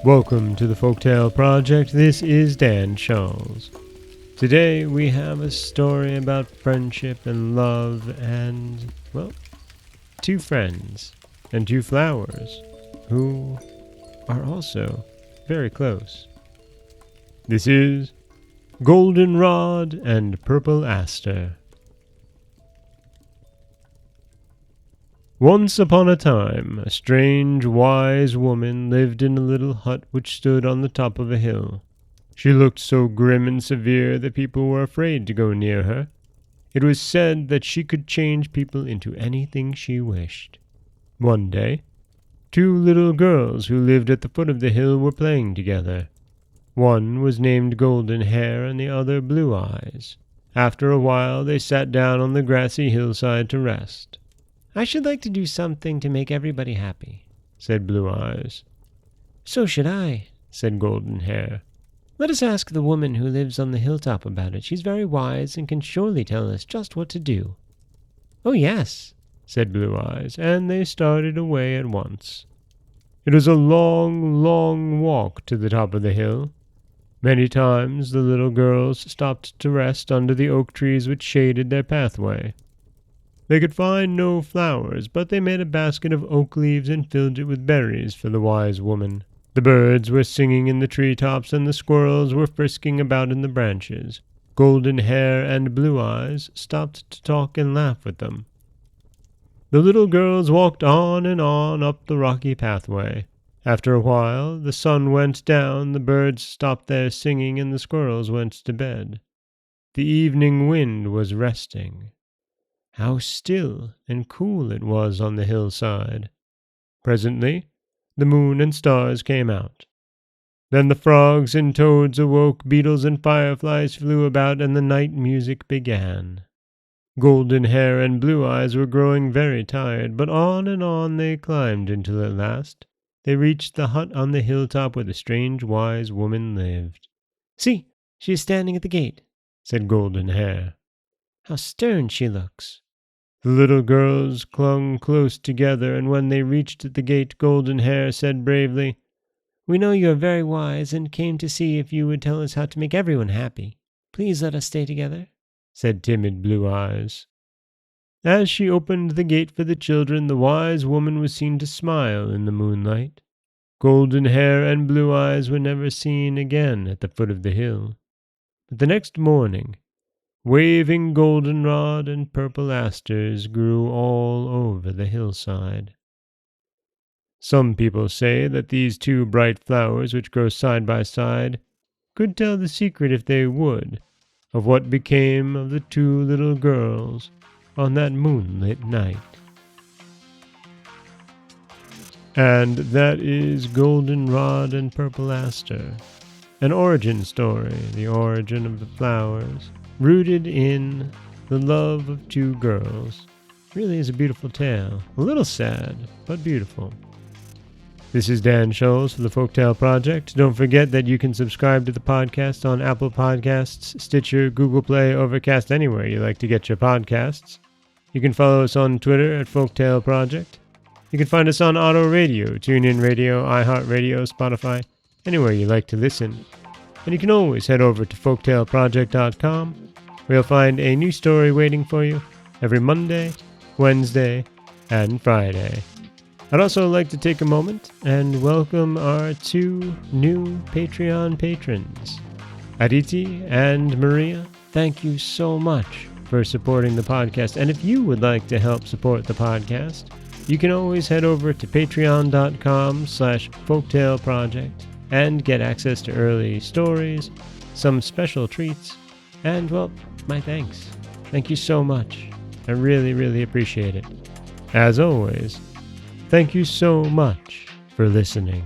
Welcome to the Folktale Project. This is Dan Scholz. Today we have a story about friendship and love and, well, two friends and two flowers who are also very close. This is Goldenrod and Purple Aster. Once upon a time, a strange, wise woman lived in a little hut which stood on the top of a hill. She looked so grim and severe that people were afraid to go near her. It was said that she could change people into anything she wished. One day, two little girls who lived at the foot of the hill were playing together. One was named Golden Hair and the other Blue Eyes. After a while, they sat down on the grassy hillside to rest. "I should like to do something to make everybody happy," said Blue Eyes. "So should I," said Golden Hair. "Let us ask the woman who lives on the hilltop about it. She's very wise and can surely tell us just what to do." "Oh, yes," said Blue Eyes, and they started away at once. It was a long, long walk to the top of the hill. Many times the little girls stopped to rest under the oak trees which shaded their pathway. They could find no flowers, but they made a basket of oak leaves and filled it with berries for the wise woman. The birds were singing in the treetops, and the squirrels were frisking about in the branches. Golden Hair and Blue Eyes stopped to talk and laugh with them. The little girls walked on and on up the rocky pathway. After a while, the sun went down, the birds stopped their singing, and the squirrels went to bed. The evening wind was resting. How still and cool it was on the hillside. Presently, the moon and stars came out. Then the frogs and toads awoke, beetles and fireflies flew about, and the night music began. Golden Hair and Blue Eyes were growing very tired, but on and on they climbed until at last they reached the hut on the hilltop where the strange wise woman lived. "See, she is standing at the gate," said Golden Hair. "How stern she looks." The little girls clung close together, and when they reached the gate, Golden Hair said bravely, "We know you are very wise and came to see if you would tell us how to make everyone happy. Please let us stay together," said timid Blue Eyes. As she opened the gate for the children, the wise woman was seen to smile in the moonlight. Golden Hair and Blue Eyes were never seen again at the foot of the hill. But the next morning, waving goldenrod and purple asters grew all over the hillside. Some people say that these two bright flowers which grow side by side could tell the secret, if they would, of what became of the two little girls on that moonlit night. And that is Goldenrod and Purple Aster, an origin story, the origin of the flowers, rooted in the love of two girls. Really is a beautiful tale. A little sad, but beautiful. This is Dan Scholz for the Folktale Project. Don't forget that you can subscribe to the podcast on Apple Podcasts, Stitcher, Google Play, Overcast, anywhere you like to get your podcasts. You can follow us on Twitter at Folktale Project. You can find us on Auto Radio, TuneIn Radio, iHeartRadio, Spotify, anywhere you like to listen. And you can always head over to folktaleproject.com, where you'll find a new story waiting for you every Monday, Wednesday, and Friday. I'd also like to take a moment and welcome our two new Patreon patrons. Aditi and Maria, thank you so much for supporting the podcast. And if you would like to help support the podcast, you can always head over to patreon.com/folktaleproject and get access to early stories, some special treats, and, well, my thanks. Thank you so much. I really, really appreciate it. As always, thank you so much for listening.